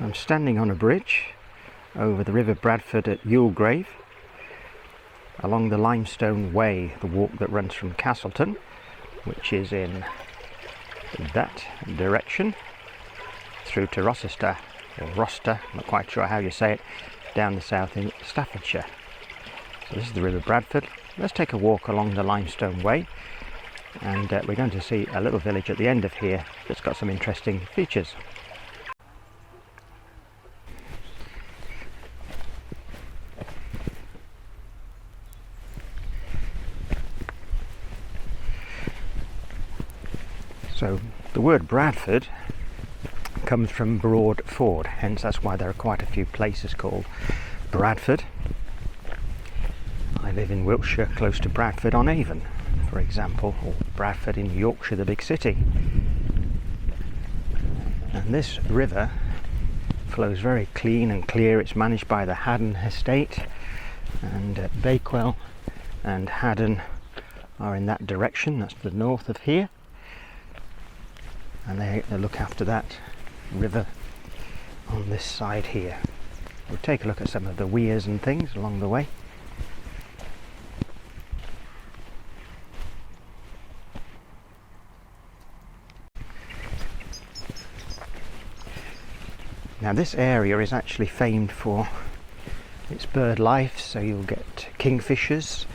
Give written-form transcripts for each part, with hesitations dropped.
I'm standing on a bridge over the River Bradford at Youlgreave, along the Limestone Way, the walk that runs from Castleton, which is in that direction, through to Rocester, or Rocester, not quite sure how you say it, down the south in Staffordshire. So this is the River Bradford. Let's take a walk along the Limestone Way, and we're going to see a little village at the end of here that's got some interesting features. So the word Bradford comes from Broad Ford, hence that's why there are quite a few places called Bradford. I live in Wiltshire, close to Bradford on Avon, for example, or Bradford in Yorkshire, the big city. And this river flows very clean and clear. It's managed by the Haddon estate, and Bakewell and Haddon are in that direction. That's the north of here. And they look after that river on this side here. We'll take a look at some of the weirs and things along the way. Now this area is actually famed for its bird life, so you'll get kingfishers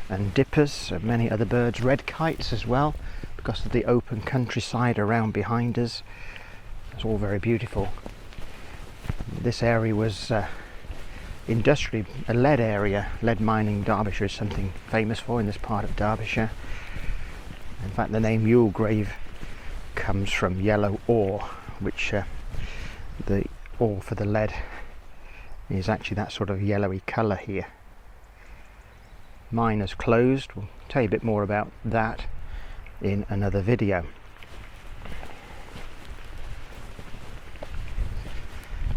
and dippers and many other birds, red kites as well, because of the open countryside around behind us. It's all very beautiful. This area was industrially a lead area. Lead mining, Derbyshire, is something famous for in this part of Derbyshire. In fact, the name Youlgreave comes from yellow ore, which the ore for the lead is actually that sort of yellowy colour here. Mine is closed. We'll tell you a bit more about that in another video.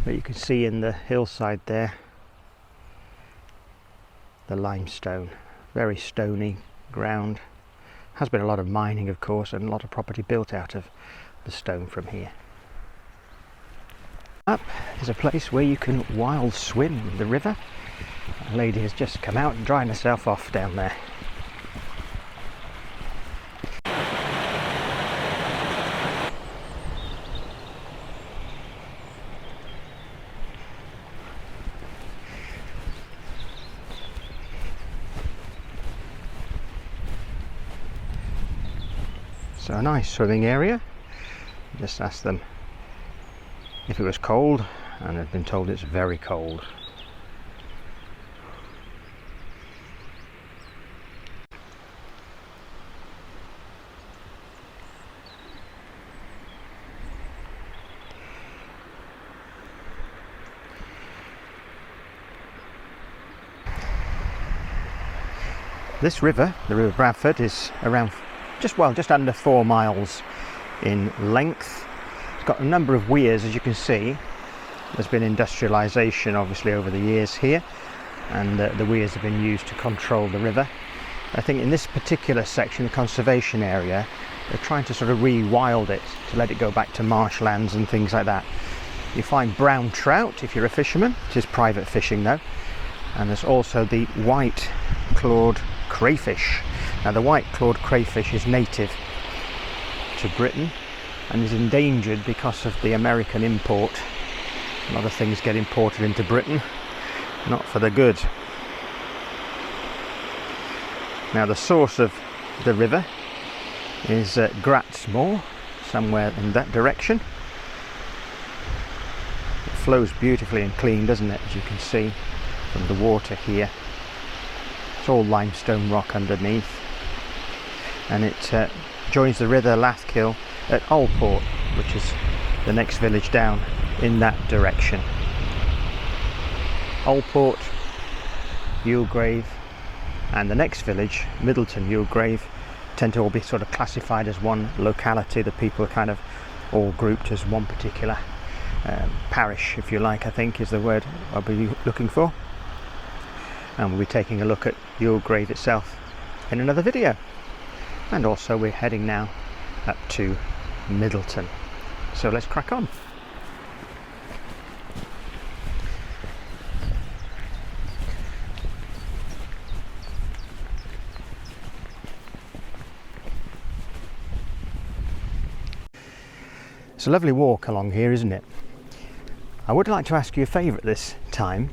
But you can see in the hillside there the limestone, very stony ground. Has been a lot of mining, of course, and a lot of property built out of the stone from here. Up is a place where you can wild swim the river. A lady has just come out and dried herself off down there. So a nice swimming area. Just asked them if it was cold, and I've been told it's very cold. This river, the River Bradford, is around just under 4 miles in length. It's got a number of weirs, as you can see. There's been industrialisation obviously over the years here, and the weirs have been used to control the river. I think in this particular section, the conservation area, they're trying to sort of re-wild it, to let it go back to marshlands and things like that. You find brown trout if you're a fisherman. It is private fishing though. And there's also the white clawed crayfish. Now the white clawed crayfish is native to Britain and is endangered because of the American import. A lot of things get imported into Britain, not for the good. Now the source of the river is Gratsmoor, somewhere in that direction. It flows beautifully and clean, doesn't it, as you can see from the water here. It's all limestone rock underneath, and it joins the River Lathkill at Allport, which is the next village down in that direction. Allport, Youlgreave, and the next village, Middleton-by-Youlgreave, tend to all be sort of classified as one locality. The people are kind of all grouped as one particular parish, if you like, I think is the word I'll be looking for. And we'll be taking a look at Youlgreave itself in another video. And also we're heading now up to Middleton. So let's crack on. It's a lovely walk along here, isn't it? I would like to ask you a favour at this time.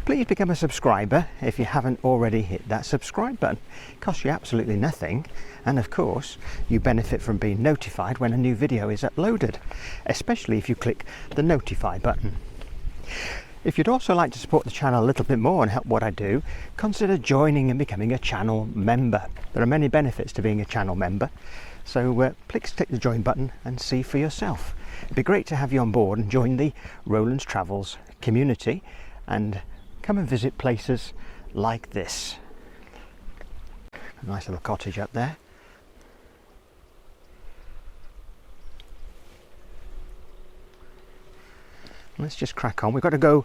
Please become a subscriber if you haven't already hit that subscribe button. It costs you absolutely nothing, and of course you benefit from being notified when a new video is uploaded, especially if you click the notify button. If you'd also like to support the channel a little bit more and help what I do, consider joining and becoming a channel member. There are many benefits to being a channel member, so please click the join button and see for yourself. It'd be great to have you on board and join the Rowlands Travels community and come and visit places like this. A nice little cottage up there. Let's just crack on. We've got to go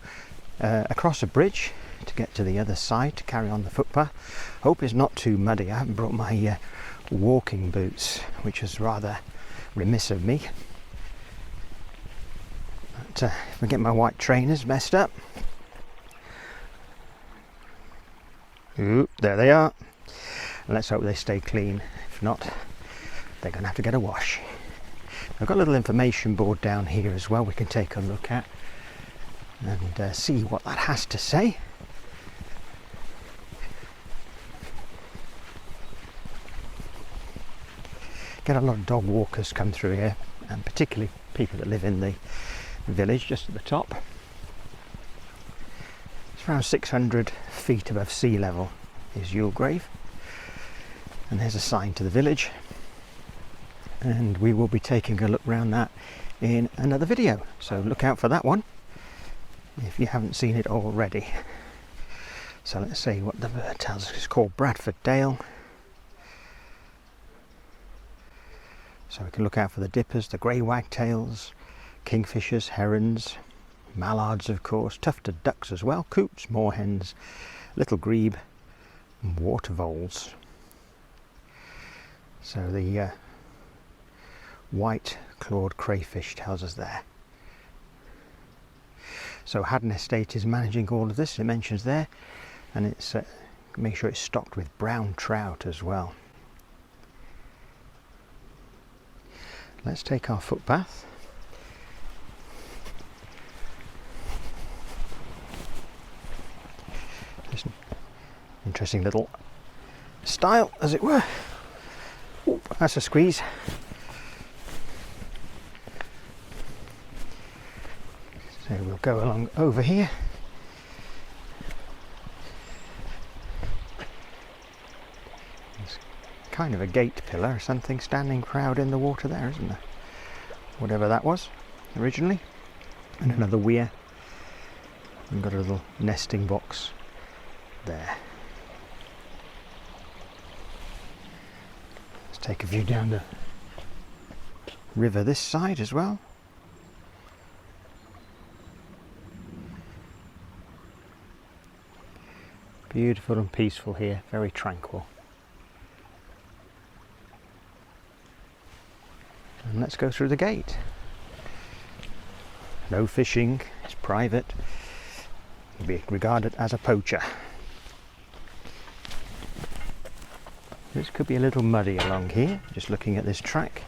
across a bridge to get to the other side to carry on the footpath. Hope it's not too muddy. I haven't brought my walking boots, which is rather remiss of me. But if I get my white trainers messed up. Ooh, there they are. And let's hope they stay clean. If not, they're going to have to get a wash. I've got a little information board down here as well we can take a look at and see what that has to say. Get a lot of dog walkers come through here, and particularly people that live in the village just at the top. It's around 600 feet above sea level is Youlgreave, and there's a sign to the village, and we will be taking a look round that in another video, so look out for that one if you haven't seen it already. So let's see what the bird tells us. It's called Bradford Dale, so we can look out for the dippers, the grey wagtails, kingfishers, herons, mallards of course, tufted ducks as well, coots, moorhens, little grebe and water voles. So the white clawed crayfish tells us there. So Haddon Estate is managing all of this, it mentions there, and it's make sure it's stocked with brown trout as well. Let's take our footpath. There's an interesting little stile, as it were. Oop, that's a squeeze. So we'll go along over here. There's kind of a gate pillar or something standing proud in the water there, isn't there? Whatever that was originally. And another weir. We've got a little nesting box there. Let's take a view down the river this side as well. Beautiful and peaceful here, very tranquil. And let's go through the gate. No fishing, it's private. You'll be regarded as a poacher. This could be a little muddy along here, just looking at this track.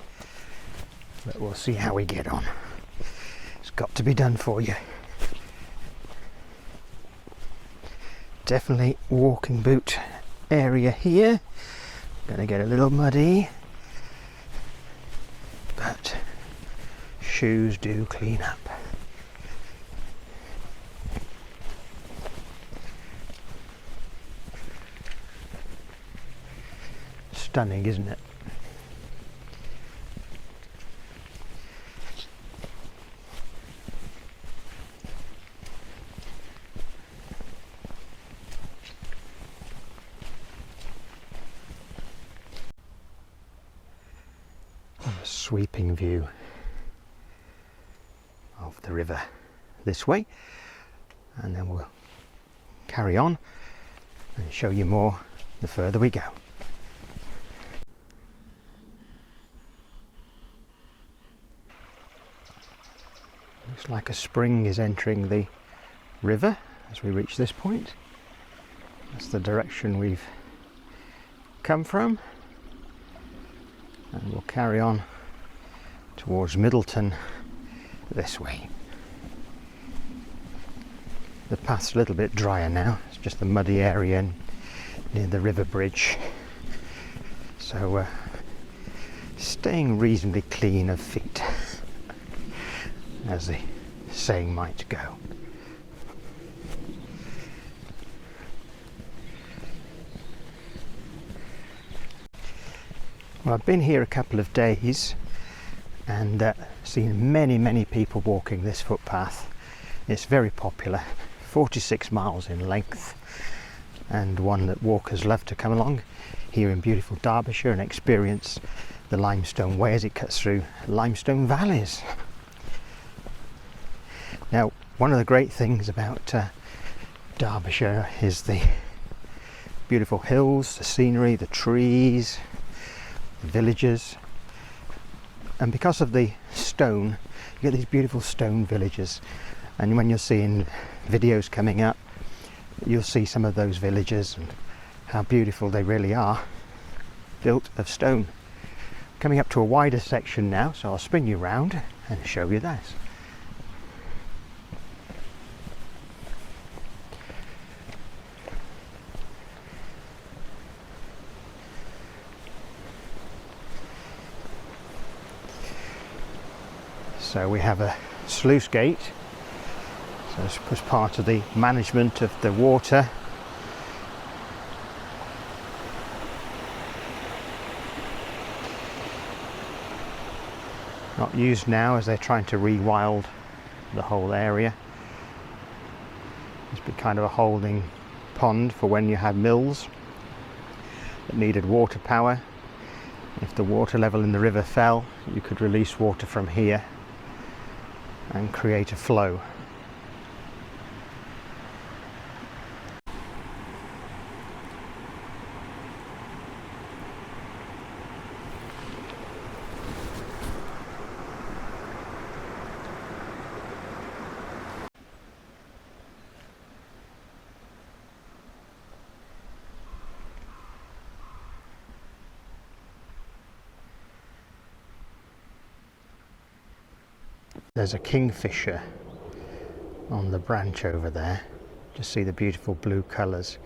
But we'll see how we get on. It's got to be done for you. Definitely walking boot area here. Gonna get a little muddy, but shoes do clean up. Stunning, isn't it? A sweeping view of the river this way, and then we'll carry on and show you more the further we go. Looks like a spring is entering the river as we reach this point. That's the direction we've come from, and we'll carry on towards Middleton this way. The path's a little bit drier now, it's just the muddy area near the river bridge, so staying reasonably clean of feet, as the saying might go. Well, I've been here a couple of days and seen many people walking this footpath. It's very popular, 46 miles in length, and one that walkers love to come along here in beautiful Derbyshire and experience the Limestone Way as it cuts through limestone valleys. Now, one of the great things about Derbyshire is the beautiful hills, the scenery, the trees, the villages, and because of the stone, you get these beautiful stone villages. And when you're seeing videos coming up, you'll see some of those villages and how beautiful they really are, built of stone. Coming up to a wider section now, so I'll spin you round and show you that. So we have a sluice gate. So this was part of the management of the water. Not used now as they're trying to rewild the whole area. It's been kind of a holding pond for when you had mills that needed water power. If the water level in the river fell, you could release water from here and create a flow. There's a kingfisher on the branch over there. Just see the beautiful blue colours.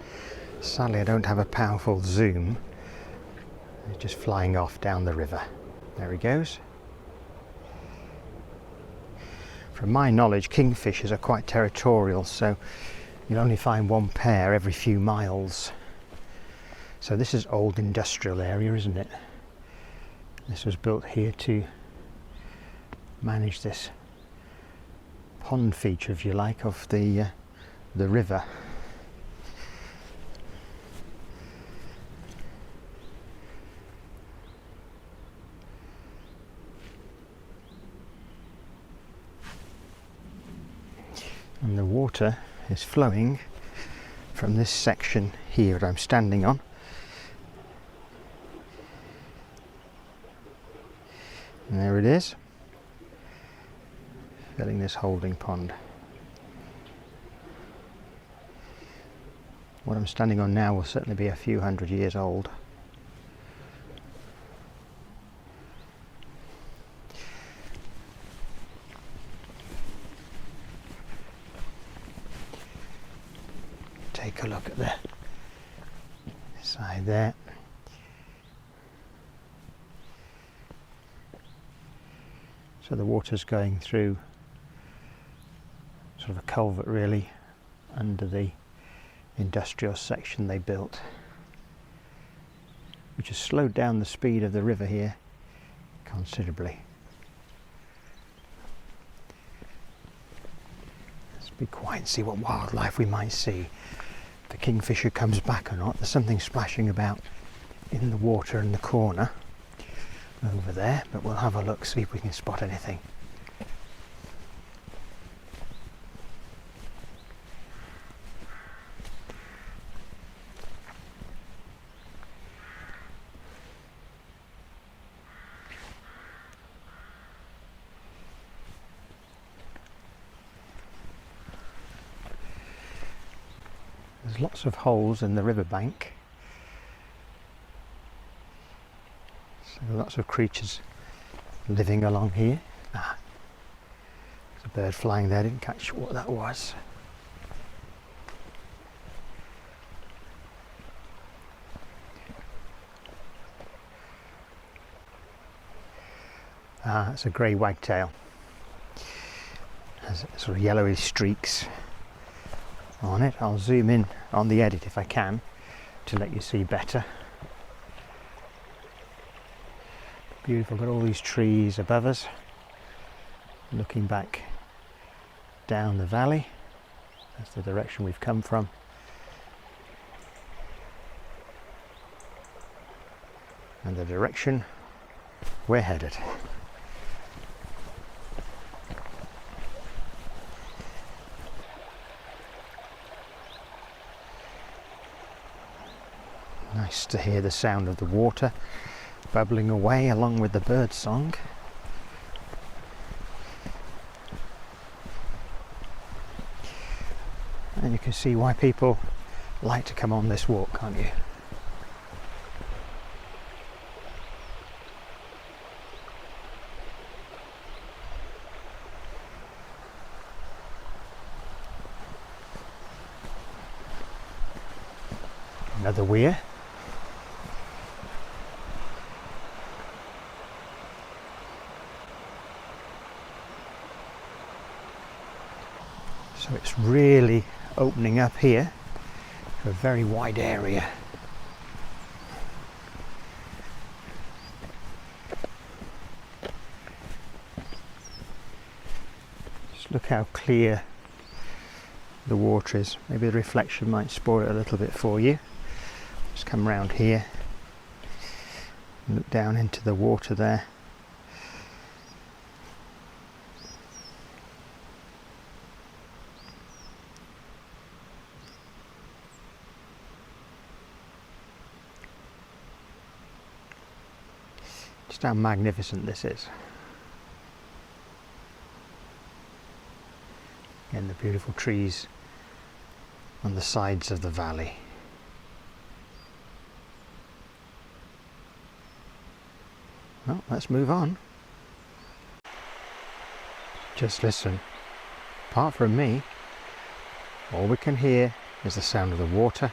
Sadly, I don't have a powerful zoom. It's just flying off down the river. There he goes. From my knowledge, kingfishers are quite territorial, so you'll only find one pair every few miles. So this is old industrial area, isn't it? This was built here to manage this pond feature, if you like, of the river. And the water is flowing from this section here that I'm standing on. And there it is, filling this holding pond. What I'm standing on now will certainly be a few hundred years old. Take a look at the side there. So the water's going through sort of a culvert really under the industrial section they built, which has slowed down the speed of the river here considerably. Let's be quiet and see what wildlife we might see. If the kingfisher comes back or not. There's something splashing about in the water in the corner over there, but we'll have a look, see if we can spot anything. There's lots of holes in the riverbank. So lots of creatures living along here. There's a bird flying there, didn't catch what that was. It's a grey wagtail. Has sort of yellowy streaks on it. I'll zoom in on the edit if I can to let you see better. Beautiful, got all these trees above us, looking back down the valley. That's the direction we've come from. And the direction we're headed. Nice to hear the sound of the water bubbling away along with the bird song. And you can see why people like to come on this walk, can't you? Another weir. So it's really opening up here to a very wide area. Just look how clear the water is. Maybe the reflection might spoil it a little bit for you. Just come round here and look down into the water there. Just how magnificent this is. Again, the beautiful trees on the sides of the valley. Well, let's move on. Just listen. Apart from me, all we can hear is the sound of the water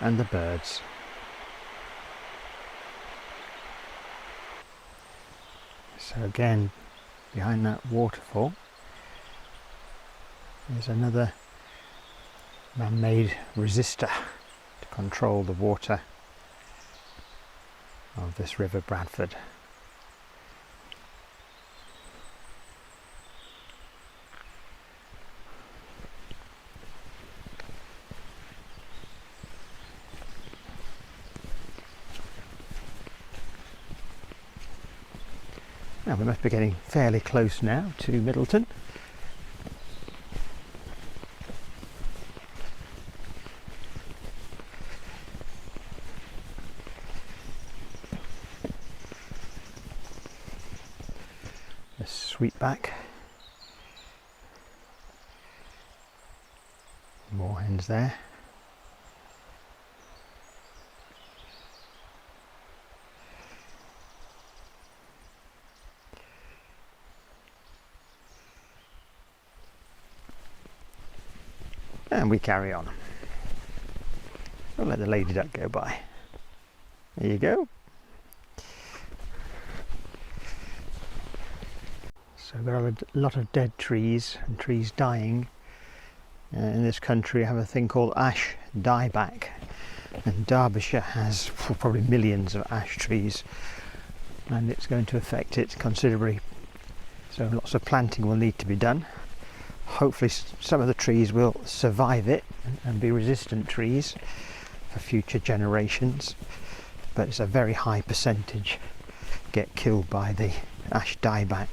and the birds. So again, behind that waterfall there's another man-made resistor to control the water of this River Bradford. Now we must be getting fairly close now to Middleton. Let's sweep back. More hens there. And we carry on. We'll let the lady duck go by. There you go. So there are a lot of dead trees and trees dying. In this country we have a thing called ash dieback, and Derbyshire has probably millions of ash trees, and it's going to affect it considerably. So lots of planting will need to be done. Hopefully some of the trees will survive it and be resistant trees for future generations, but it's a very high percentage get killed by the ash dieback,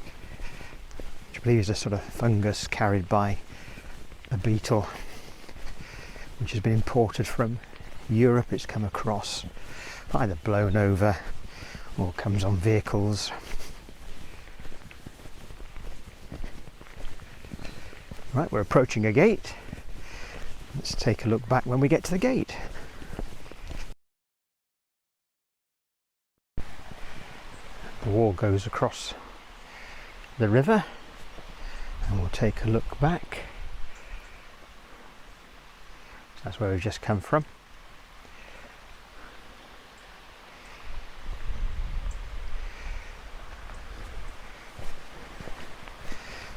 which I believe is a sort of fungus carried by a beetle which has been imported from Europe. It's come across, either blown over or comes on vehicles. Right, we're approaching a gate. Let's take a look back when we get to the gate. The wall goes across the river, and we'll take a look back. So that's where we've just come from.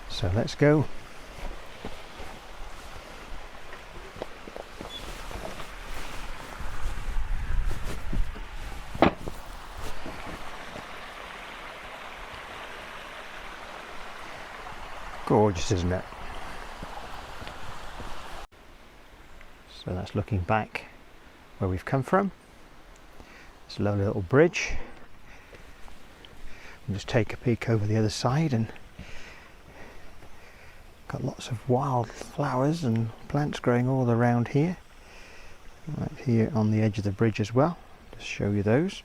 So let's go. Gorgeous, isn't it? So that's looking back where we've come from. It's a lovely little bridge. We'll just take a peek over the other side, and got lots of wild flowers and plants growing all around here. Right here on the edge of the bridge as well. Just show you those.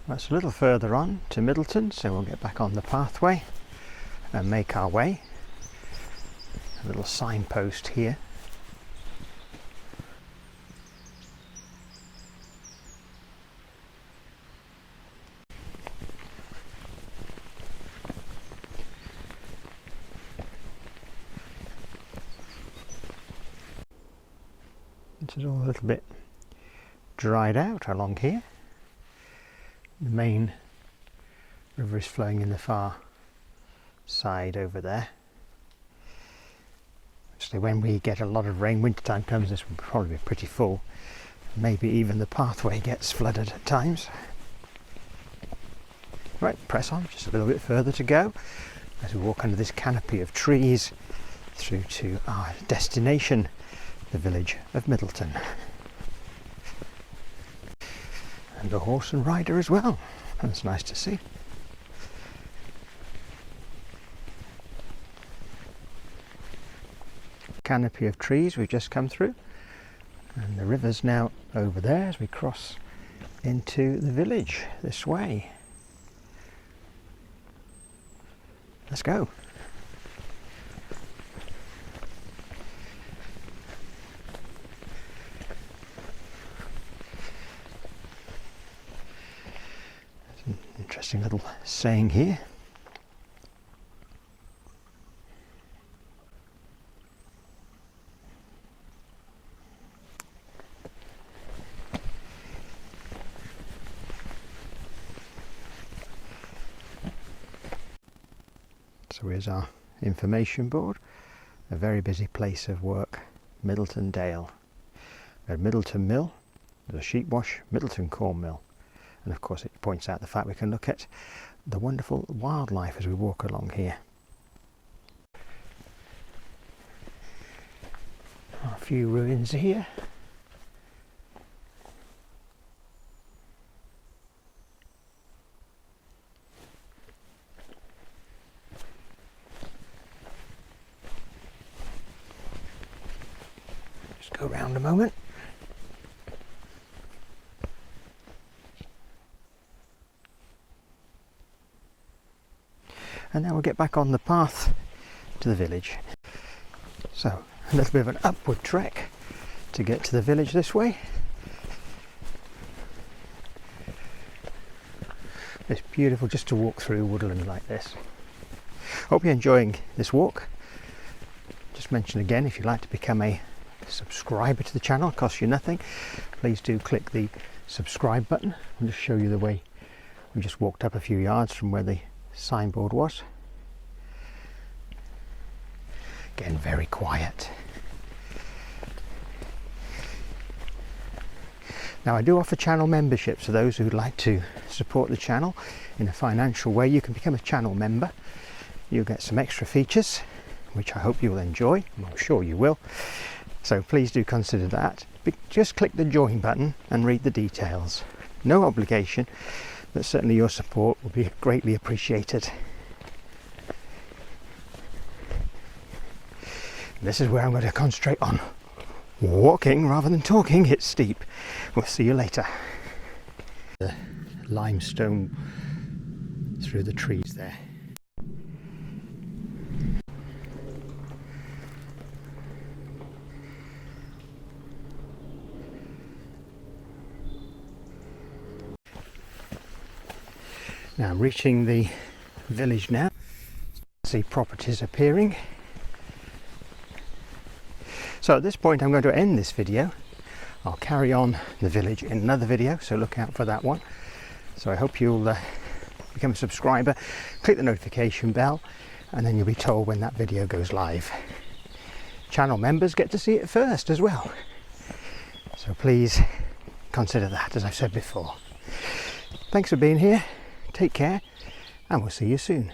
That's a little further on to Middleton, so we'll get back on the pathway and make our way. A little signpost here. This is all a little bit dried out along here. The main river is flowing in the far side over there. Actually, when we get a lot of rain, wintertime comes, this will probably be pretty full. Maybe even the pathway gets flooded at times. Right, press on, just a little bit further to go as we walk under this canopy of trees through to our destination, the village of Middleton. And a horse and rider as well. That's nice to see. Canopy of trees we've just come through, and the river's now over there as we cross into the village this way. Let's go. Interesting little saying here. So here's our information board. A very busy place of work, Middleton Dale. We had Middleton Mill, there's a sheep wash, Middleton Corn Mill. And of course it points out the fact we can look at the wonderful wildlife as we walk along here. A few ruins here. Just go around a moment. And now we'll get back on the path to the village. So a little bit of an upward trek to get to the village this way. It's beautiful just to walk through woodland like this. Hope you're enjoying this walk. Just mention again, if you'd like to become a subscriber to the channel, it costs you nothing. Please do click the subscribe button. I'll just show you the way. We just walked up a few yards from where the signboard was. Again, very quiet. Now I do offer channel memberships for those who'd like to support the channel in a financial way. You can become a channel member. You'll get some extra features which I hope you will enjoy. I'm sure you will. So please do consider that. Just click the join button and read the details. No obligation, but certainly your support will be greatly appreciated. This is where I'm going to concentrate on walking rather than talking. It's steep. We'll see you later. The limestone through the trees there. Now I'm reaching the village now. See properties appearing. So at this point I'm going to end this video. I'll carry on the village in another video, so look out for that one. So I hope you'll become a subscriber, click the notification bell, and then you'll be told when that video goes live. Channel members get to see it first as well. So please consider that, as I've said before. Thanks for being here. Take care, and we'll see you soon.